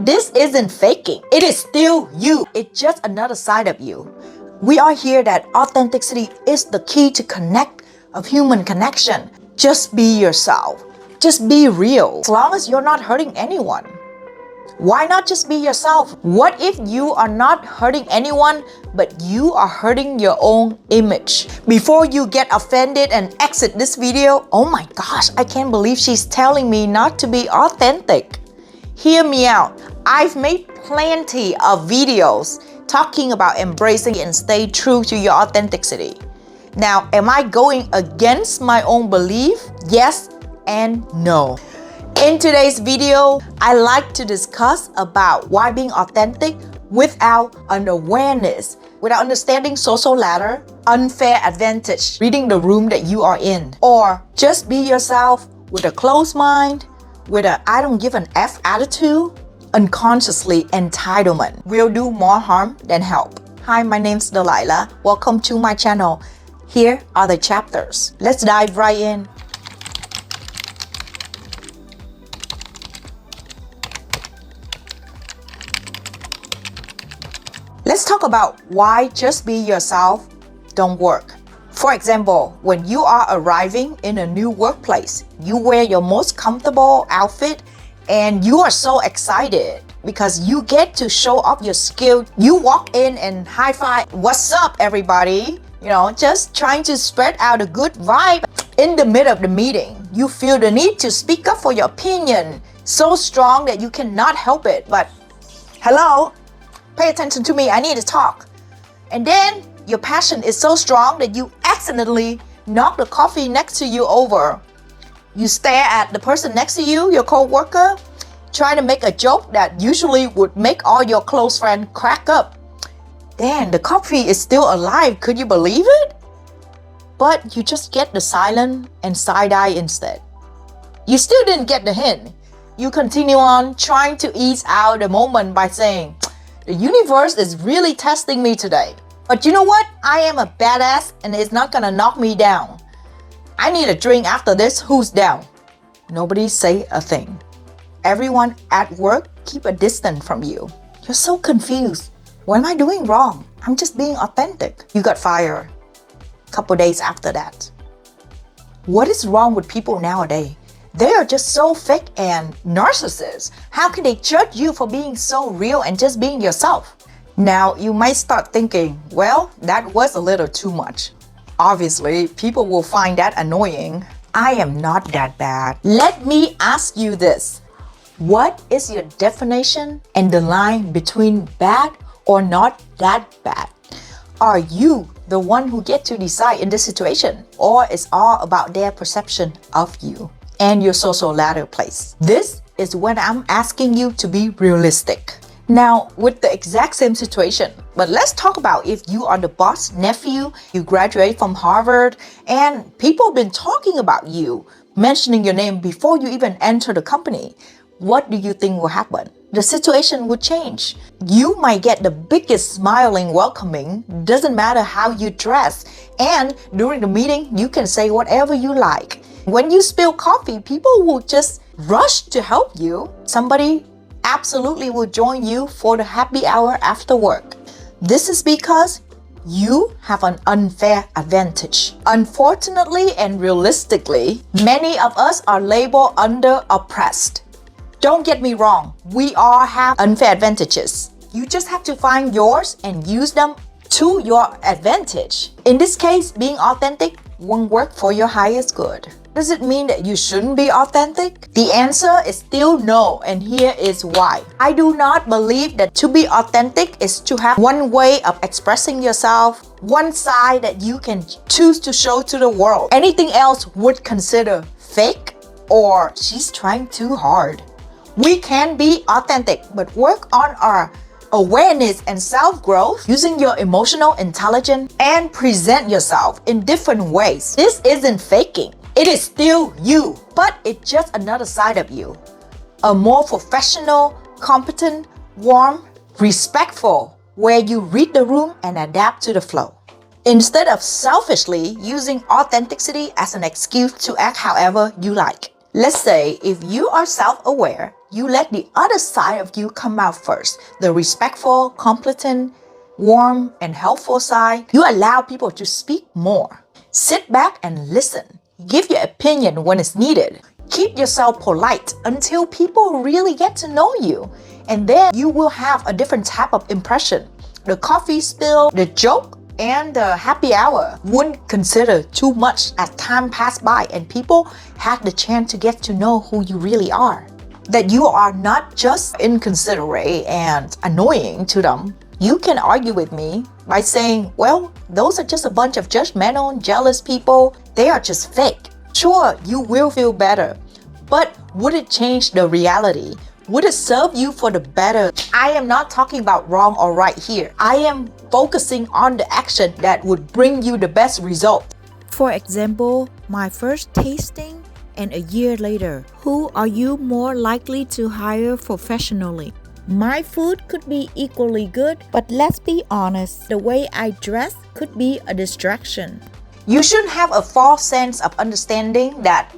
this isn't faking. It is still you. It's just another side of you. We are here that authenticity is the key to connect, of human connection. Just be yourself. Just be real. As long as you're not hurting anyone. Why not just be yourself? What if you are not hurting anyone, but you are hurting your own image? Before you get offended and exit this video, oh my gosh, I can't believe she's telling me not to be authentic. Hear me out. I've made plenty of videos talking about embracing and stay true to your authenticity. Now, am I going against my own belief? Yes and no. In today's video, I like to discuss about why being authentic without an awareness, without understanding social ladder, unfair advantage, reading the room that you are in, or just be yourself with a closed mind, with a I don't give an F attitude, unconsciously entitlement will do more harm than help. Hi, my name's Delilah. Welcome to my channel. Here are the chapters. Let's dive right in. Let's talk about why just be yourself don't work. For example, when you are arriving in a new workplace, you wear your most comfortable outfit and you are so excited because you get to show off your skill. You walk in and high five, what's up everybody? Just trying to spread out a good vibe. In the middle of the meeting, you feel the need to speak up for your opinion, so strong that you cannot help it. But hello? Pay attention to me, I need to talk. And then your passion is so strong that you accidentally knock the coffee next to you over. You stare at the person next to you, your co-worker, trying to make a joke that usually would make all your close friends crack up. Damn, the coffee is still alive, could you believe it? But you just get the silent and side-eye instead. You still didn't get the hint. You continue on trying to ease out the moment by saying, the universe is really testing me today. But you know what? I am a badass and it's not gonna knock me down. I need a drink after this. Who's down? Nobody say a thing. Everyone at work keep a distance from you. You're so confused. What am I doing wrong? I'm just being authentic. You got fired a couple days after that. What is wrong with people nowadays? They are just so fake and narcissists. How can they judge you for being so real and just being yourself? Now, you might start thinking, well, that was a little too much. Obviously, people will find that annoying. I am not that bad. Let me ask you this. What is your definition and the line between bad or not that bad? Are you the one who get to decide in this situation, or it's all about their perception of you and your social ladder place? This is when I'm asking you to be realistic. Now, with the exact same situation, but let's talk about if you are the boss nephew, you graduate from Harvard, and people have been talking about you, mentioning your name before you even enter the company. What do you think will happen? The situation would change. You might get the biggest smiling welcoming, doesn't matter how you dress, and during the meeting, you can say whatever you like. When you spill coffee, people will just rush to help you. Somebody absolutely will join you for the happy hour after work. This is because you have an unfair advantage. Unfortunately and realistically, many of us are labeled under oppressed. Don't get me wrong, we all have unfair advantages. You just have to find yours and use them to your advantage. In this case, being authentic won't work for your highest good. Does it mean that you shouldn't be authentic? The answer is still no, and here is why. I do not believe that to be authentic is to have one way of expressing yourself, one side that you can choose to show to the world. Anything else would consider fake or she's trying too hard. We can be authentic, but work on our awareness and self-growth using your emotional intelligence and present yourself in different ways. This isn't faking. It is still you, but it's just another side of you. A more professional, competent, warm, respectful, where you read the room and adapt to the flow. Instead of selfishly using authenticity as an excuse to act however you like. Let's say if you are self-aware, you let the other side of you come out first. The respectful, competent, warm, and helpful side. You allow people to speak more. Sit back and listen. Give your opinion when it's needed. Keep yourself polite until people really get to know you. And then you will have a different type of impression. The coffee spill, the joke, and the happy hour wouldn't consider too much as time passed by and people had the chance to get to know who you really are. That you are not just inconsiderate and annoying to them. You can argue with me by saying, well, those are just a bunch of judgmental, jealous people. They are just fake. Sure, you will feel better, but would it change the reality? Would it serve you for the better? I am not talking about wrong or right here. I am focusing on the action that would bring you the best result. For example, my first tasting and a year later, who are you more likely to hire professionally? My food could be equally good, but let's be honest, the way I dress could be a distraction. You shouldn't have a false sense of understanding that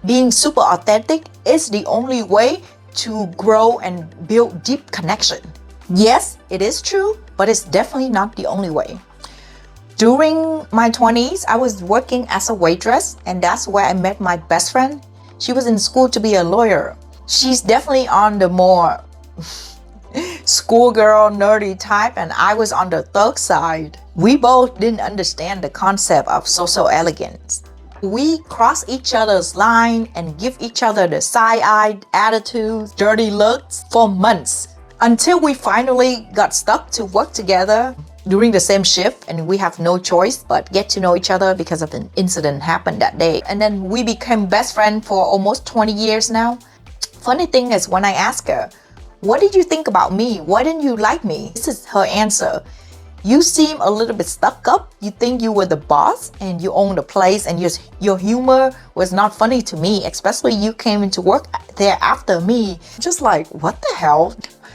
being super authentic is the only way to grow and build deep connection. Yes, it is true, but it's definitely not the only way. During my 20s, I was working as a waitress, and that's where I met my best friend. She was in school to be a lawyer. She's definitely on the more schoolgirl nerdy type, and I was on the thug side. We both didn't understand the concept of social elegance. We cross each other's line and give each other the side-eyed attitudes, dirty looks for months until we finally got stuck to work together during the same shift, and we have no choice but get to know each other because of an incident happened that day. And then we became best friends for almost 20 years now. Funny thing is, when I asked her, what did you think about me? Why didn't you like me? This is her answer. You seem a little bit stuck up. You think you were the boss and you own the place, and your humor was not funny to me, especially you came into work there after me. Just like, what the hell?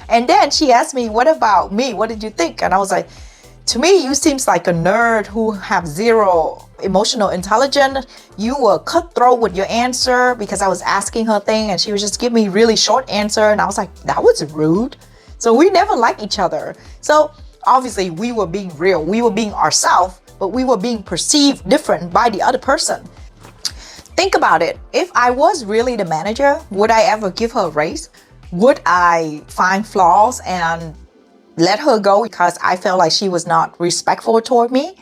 And then she asked me, what about me? What did you think? And I was like, to me, you seems like a nerd who have zero emotional intelligence. You were cutthroat with your answer because I was asking her thing and she was just giving me really short answer. And I was like, that was rude. So we never liked each other. So obviously we were being real. We were being ourselves, but we were being perceived different by the other person. Think about it. If I was really the manager, would I ever give her a raise? Would I find flaws and let her go because I felt like she was not respectful toward me?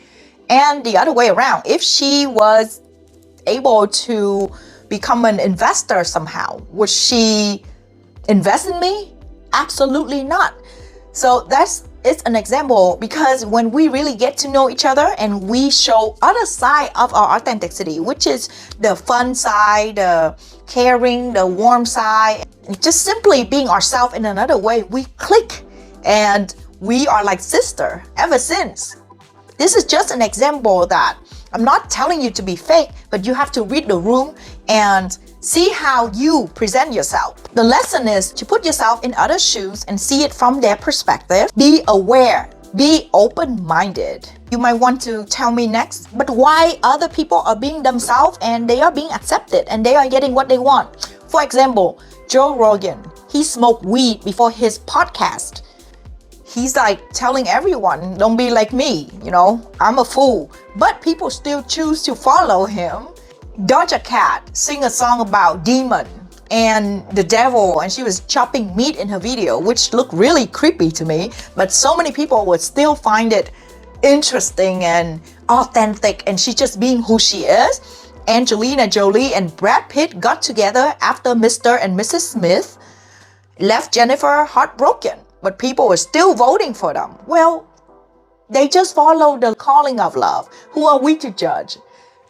And the other way around, if she was able to become an investor somehow, would she invest in me? Absolutely not. So it's an example, because when we really get to know each other and we show other side of our authenticity, which is the fun side, the caring, the warm side, just simply being ourselves in another way, we click. And we are like sister ever since. This is just an example that I'm not telling you to be fake, but you have to read the room and see how you present yourself. The lesson is to put yourself in other shoes and see it from their perspective. Be aware, be open-minded. You might want to tell me next, but why other people are being themselves and they are being accepted and they are getting what they want. For example, Joe Rogan, he smoked weed before his podcast. He's like telling everyone, don't be like me, I'm a fool. But people still choose to follow him. Doja Cat sing a song about demon and the devil, and she was chopping meat in her video, which looked really creepy to me. But so many people would still find it interesting and authentic, and she's just being who she is. Angelina Jolie and Brad Pitt got together after Mr. and Mrs. Smith left Jennifer heartbroken. But people were still voting for them. Well, they just follow the calling of love. Who are we to judge?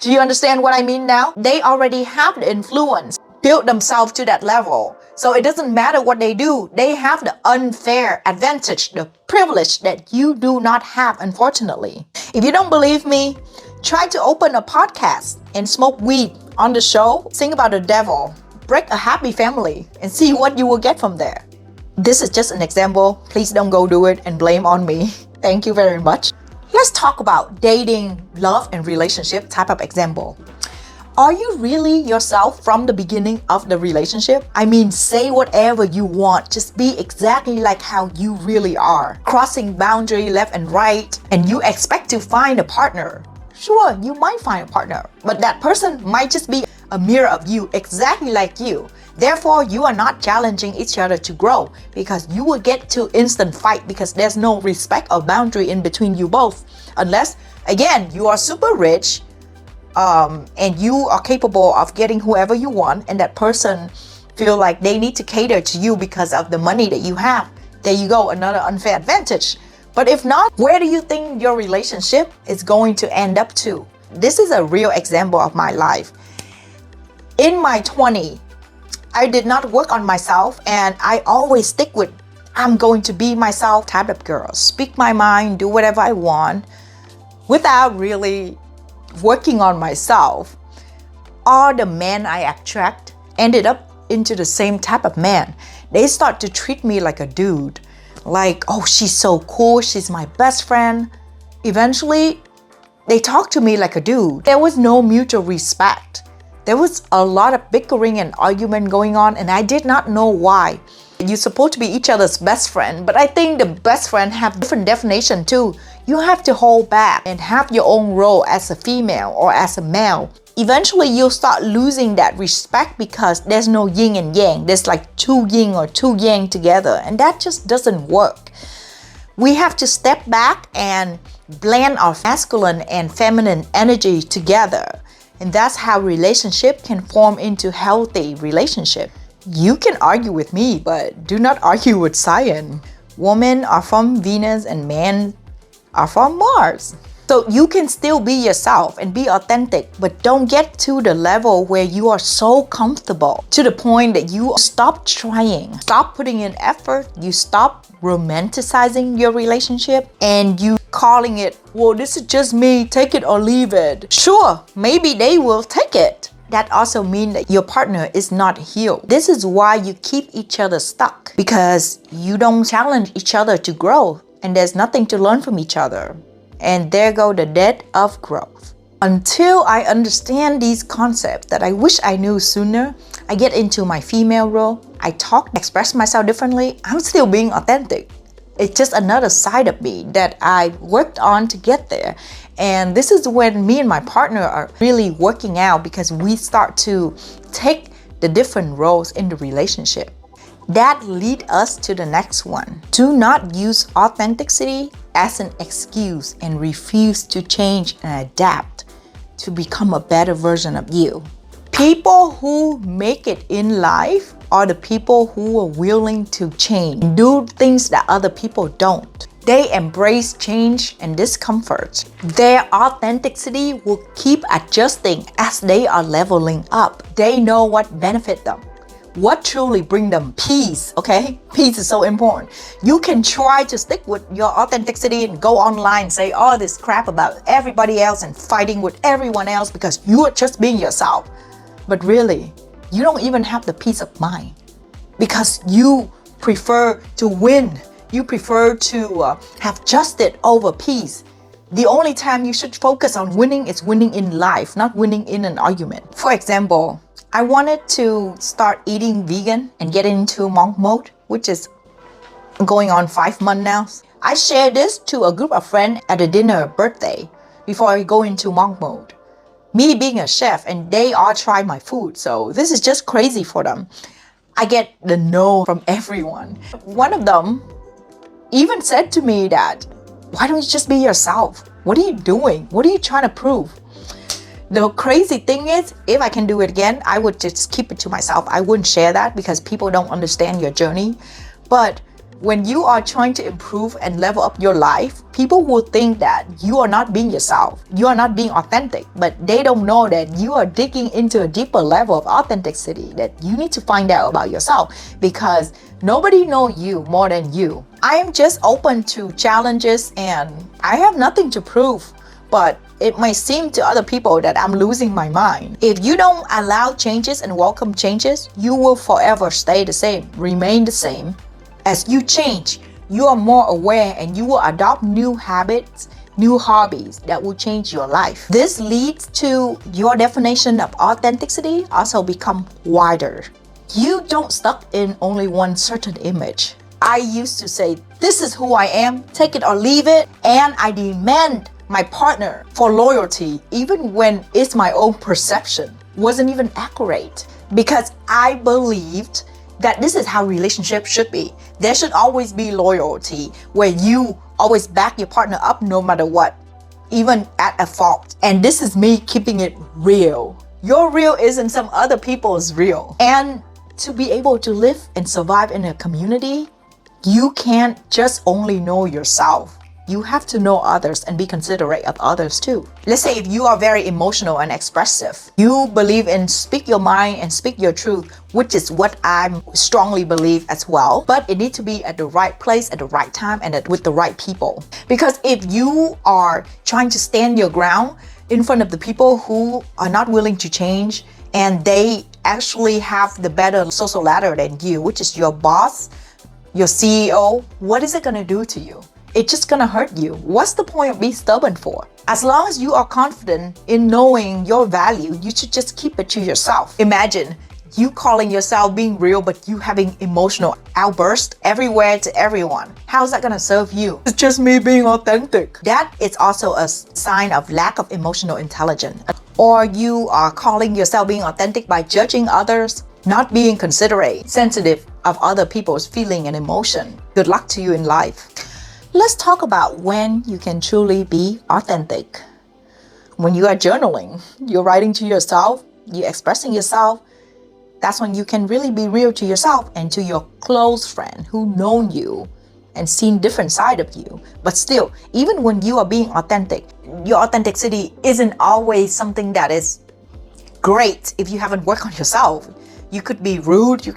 Do you understand what I mean now? They already have the influence, built themselves to that level. So it doesn't matter what they do. They have the unfair advantage, the privilege that you do not have, unfortunately. If you don't believe me, try to open a podcast and smoke weed on the show, sing about the devil, break a happy family, and see what you will get from there. This is just an example. Please don't go do it and blame on me. Thank you very much. Let's talk about dating, love, and relationship type of example. Are you really yourself from the beginning of the relationship? I mean, say whatever you want. Just be exactly like how you really are. Crossing boundary left and right, and you expect to find a partner. Sure, you might find a partner, but that person might just be a mirror of you, exactly like you. Therefore, you are not challenging each other to grow, because you will get to instant fight because there's no respect or boundary in between you both. Unless, again, you are super rich, and you are capable of getting whoever you want, and that person feel like they need to cater to you because of the money that you have. There you go, another unfair advantage. But if not, where do you think your relationship is going to end up to? This is a real example of my life. In my 20s, I did not work on myself, and I always stick with I'm going to be myself type of girl. Speak my mind, do whatever I want without really working on myself. All the men I attract ended up into the same type of man. They start to treat me like a dude. Like, oh, she's so cool, she's my best friend. Eventually, they talk to me like a dude. There was no mutual respect. There was a lot of bickering and argument going on, and I did not know why. You're supposed to be each other's best friend, but I think the best friend have different definition too. You have to hold back and have your own role as a female or as a male. Eventually, you'll start losing that respect because there's no yin and yang. There's like two yin or two yang together, and that just doesn't work. We have to step back and blend our masculine and feminine energy together. And that's how relationship can form into healthy relationship. You can argue with me, but do not argue with science. Women are from Venus and men are from Mars. So you can still be yourself and be authentic, but don't get to the level where you are so comfortable to the point that you stop trying, stop putting in effort, you stop romanticizing your relationship, and you calling it, well, this is just me, take it or leave it. Sure, maybe they will take it. That also means that your partner is not healed. This is why you keep each other stuck, because you don't challenge each other to grow, and there's nothing to learn from each other. And there go the death of growth. Until I understand these concepts that I wish I knew sooner, I get into my female role, I talk, express myself differently, I'm still being authentic. It's just another side of me that I worked on to get there. And this is when me and my partner are really working out, because we start to take the different roles in the relationship. That leads us to the next one. Do not use authenticity as an excuse and refuse to change and adapt to become a better version of you. People who make it in life are the people who are willing to change and do things that other people don't. They embrace change and discomfort. Their authenticity will keep adjusting as they are leveling up. They know what benefits them, what truly bring them peace, okay? Peace is so important. You can try to stick with your authenticity and go online and say all this crap about everybody else and fighting with everyone else because you are just being yourself. But really, you don't even have the peace of mind because you prefer to win. You prefer to have justice over peace. The only time you should focus on winning is winning in life, not winning in an argument. For example, I wanted to start eating vegan and get into monk mode, which is going on 5 months now. I shared this to a group of friends at a dinner birthday before I go into monk mode. Me being a chef, and they all try my food, so this is just crazy for them. I get the no from everyone. One of them even said to me that, why don't you just be yourself? What are you doing? What are you trying to prove? The crazy thing is, if I can do it again, I would just keep it to myself. I wouldn't share that because people don't understand your journey. But when you are trying to improve and level up your life, people will think that you are not being yourself. You are not being authentic, but they don't know that you are digging into a deeper level of authenticity that you need to find out about yourself, because nobody knows you more than you. I am just open to challenges and I have nothing to prove, but it may seem to other people that I'm losing my mind. If you don't allow changes and welcome changes, you will forever stay the same, remain the same. As you change, you are more aware and you will adopt new habits, new hobbies that will change your life. This leads to your definition of authenticity also become wider. You don't stuck in only one certain image. I used to say, this is who I am, take it or leave it, and I demand my partner for loyalty even when it's my own perception wasn't even accurate, because I believed that this is how relationships should be. There should always be loyalty where you always back your partner up no matter what, even at a fault. And this is me keeping it real. Your real isn't some other people's real. And to be able to live and survive in a community, you can't just only know yourself. You have to know others and be considerate of others too. Let's say if you are very emotional and expressive, you believe in speak your mind and speak your truth, which is what I strongly believe as well. But it needs to be at the right place, at the right time, and with the right people. Because if you are trying to stand your ground in front of the people who are not willing to change, and they actually have the better social ladder than you, which is your boss, your CEO, what is it gonna do to you? It's just gonna hurt you. What's the point of being stubborn for? As long as you are confident in knowing your value, you should just keep it to yourself. Imagine you calling yourself being real, but you having emotional outbursts everywhere to everyone. How's that gonna serve you? It's just me being authentic. That is also a sign of lack of emotional intelligence. Or you are calling yourself being authentic by judging others, not being considerate, sensitive of other people's feeling and emotion. Good luck to you in life. Let's talk about when you can truly be authentic. When you are journaling, you're writing to yourself, you're expressing yourself, that's when you can really be real to yourself and to your close friend who known you and seen different side of you. But still, even when you are being authentic, your authenticity isn't always something that is great if you haven't worked on yourself. You could be rude, you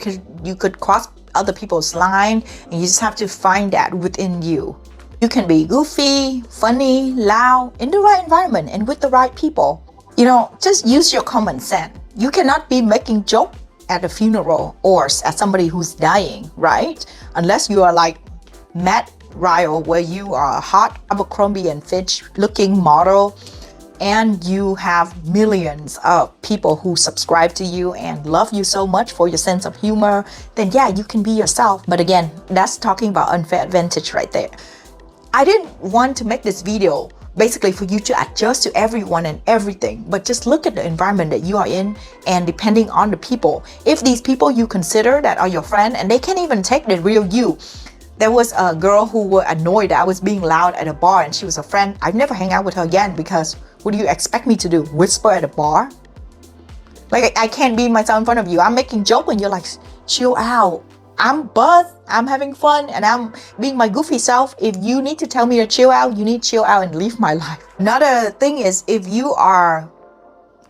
could cross other people's line, and you just have to find that within you. You can be goofy, funny, loud, in the right environment and with the right people. Just use your common sense. You cannot be making joke at a funeral or at somebody who's dying, right? Unless you are like Matt Ryle, where you are a hot Abercrombie and Fitch looking model, and you have millions of people who subscribe to you and love you so much for your sense of humor, then yeah, you can be yourself. But again, that's talking about unfair advantage right there. I didn't want to make this video basically for you to adjust to everyone and everything, but just look at the environment that you are in, and depending on the people. If these people you consider that are your friend and they can't even take the real you. There was a girl who was annoyed that I was being loud at a bar, and she was a friend. I'd never hang out with her again, because what do you expect me to do? Whisper at a bar? Like, I can't be myself in front of you. I'm making joke and you're like, chill out. I'm buzzed, I'm having fun, and I'm being my goofy self. If you need to tell me to chill out, you need to chill out and leave my life. Another thing is, if you are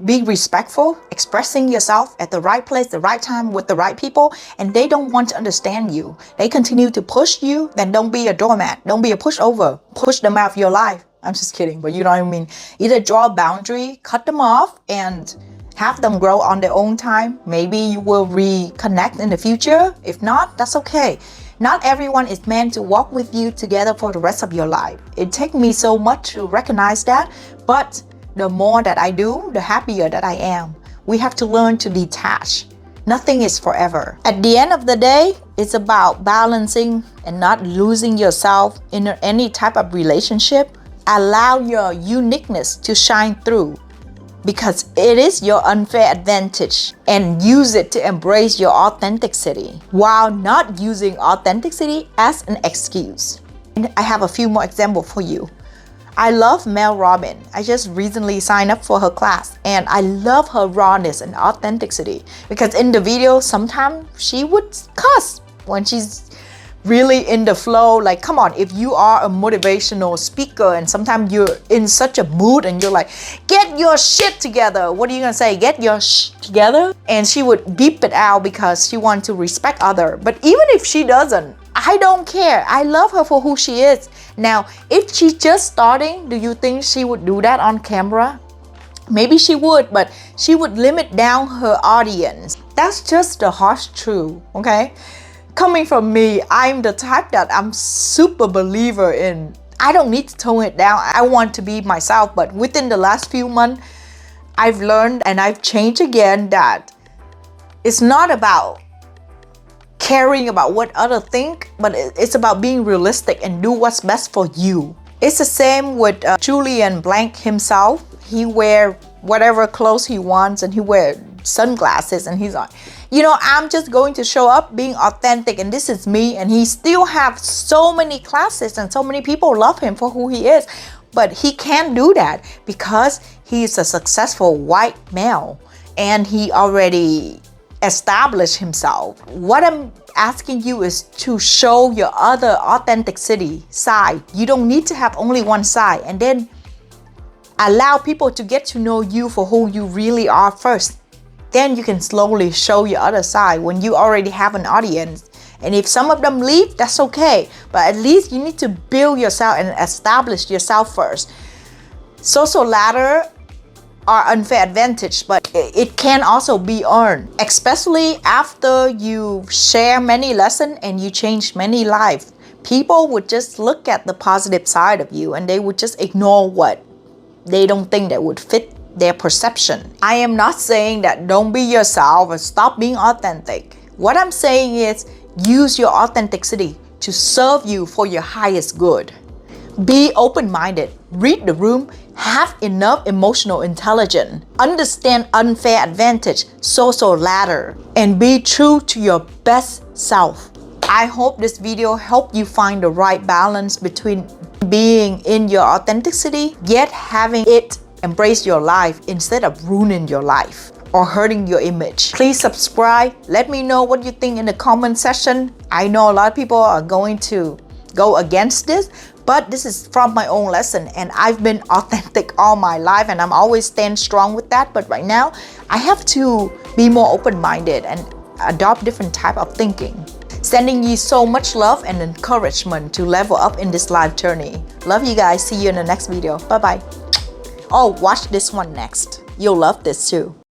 being respectful, expressing yourself at the right place, the right time, with the right people, and they don't want to understand you, they continue to push you, then don't be a doormat. Don't be a pushover. Push them out of your life. I'm just kidding, but you know what I mean. Either draw a boundary, cut them off, and have them grow on their own time. Maybe you will reconnect in the future. If not, that's okay. Not everyone is meant to walk with you together for the rest of your life. It takes me so much to recognize that, but the more that I do, the happier that I am. We have to learn to detach. Nothing is forever. At the end of the day, it's about balancing and not losing yourself in any type of relationship. Allow your uniqueness to shine through, because it is your unfair advantage, and use it to embrace your authenticity while not using authenticity as an excuse. And I have a few more examples for you. I love Mel Robbins. I just recently signed up for her class, and I love her rawness and authenticity, because in the video sometimes she would cuss when she's really in the flow. Like, come on, if you are a motivational speaker and sometimes you're in such a mood and you're like, get your shit together, what are you gonna say? Get your together? And she would beep it out because she wants to respect others. But even if she doesn't, I don't care. I love her for who she is. Now, if she's just starting, do you think she would do that on camera? Maybe she would, but she would limit down her audience. That's just the harsh truth, okay? Coming from me, I'm the type that I'm super believer in I don't need to tone it down. I want to be myself. But within the last few months, I've learned and I've changed again that it's not about caring about what others think, but it's about being realistic and do what's best for you. It's the same with Julian Blank himself. He wear whatever clothes he wants and he wear sunglasses and he's like, you know, I'm just going to show up being authentic and this is me. And he still have so many classes and so many people love him for who he is. But he can't do that because he's a successful white male and he already established himself. What I'm asking you is to show your other authenticity side. You don't need to have only one side, and then allow people to get to know you for who you really are first. Then you can slowly show your other side when you already have an audience. And if some of them leave, that's okay. But at least you need to build yourself and establish yourself first. Social ladder are unfair advantage, but it can also be earned, especially after you share many lessons and you change many lives. People would just look at the positive side of you and they would just ignore what they don't think that would fit their perception. I am not saying that don't be yourself and stop being authentic. What I'm saying is use your authenticity to serve you for your highest good. Be open-minded, read the room, have enough emotional intelligence, understand unfair advantage, social ladder, and be true to your best self. I hope this video helped you find the right balance between being in your authenticity, yet having it embrace your life instead of ruining your life or hurting your image. Please subscribe. Let me know what you think in the comment section. I know a lot of people are going to go against this, but this is from my own lesson and I've been authentic all my life and I'm always stand strong with that. But right now I have to be more open-minded and adopt different type of thinking. Sending you so much love and encouragement to level up in this life journey. Love you guys. See you in the next video. Bye bye. Oh, watch this one next. You'll love this too.